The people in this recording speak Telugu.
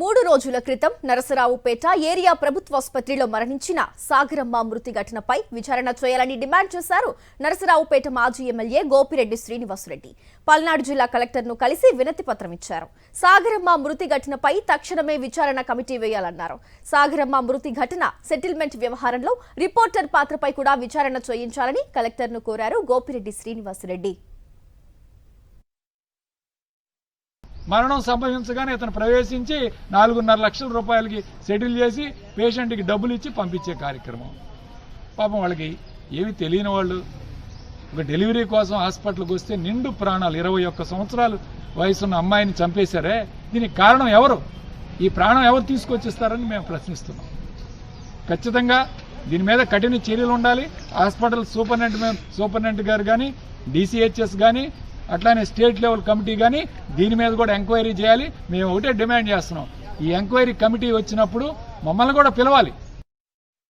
3 రోజుల క్రితం నరసరావుపేట ఏరియా ప్రభుత్వాసుపత్రిలో మరణించిన సాగరమ్మ మృతి ఘటనపై విచారణ చేయాలని డిమాండ్ చేశారు నరసరావుపేట మాజీ ఎమ్మెల్యే గోపిరెడ్డి శ్రీనివాసరెడ్డి. పల్నాడు జిల్లా కలెక్టర్ను కలిసి వినతి పత్రం ఇచ్చారు. సాగరమ్మ మృతి ఘటనపై తక్షణమే విచారణ కమిటీ వేయాలన్నారు. సాగరమ్మ మృతి ఘటన సెటిల్మెంట్ వ్యవహారంలో రిపోర్టర్ పాత్రపై కూడా విచారణ చేయించాలని కలెక్టర్ను కోరారు గోపిరెడ్డి శ్రీనివాసరెడ్డి. మరణం సంభవించగానే అతను ప్రవేశించి 4.5 లక్షల రూపాయలకి సెటిల్ చేసి పేషెంట్కి డబ్బులు ఇచ్చి పంపించే కార్యక్రమం. పాపం వాళ్ళకి ఏమి తెలియని వాళ్ళు ఒక డెలివరీ కోసం హాస్పిటల్కి వస్తే నిండు ప్రాణాలు 21 సంవత్సరాలు వయసున్న అమ్మాయిని చంపేశారే, దీనికి కారణం ఎవరు? ఈ ప్రాణం ఎవరు తీసుకొచ్చిస్తారని మేము ప్రశ్నిస్తున్నాం. ఖచ్చితంగా దీని మీద కఠిన చర్యలు ఉండాలి. హాస్పిటల్ సూపరింటెండెంట్ గారు కానీ, DCHS కానీ, అట్లానే స్టేట్ లెవెల్ కమిటీ కానీ దీని మీద కూడా ఎంక్వైరీ చేయాలి. మేము ఒకటే డిమాండ్ చేస్తున్నాం, ఈ ఎంక్వైరీ కమిటీ వచ్చినప్పుడు మమ్మల్ని కూడా పిలవాలి.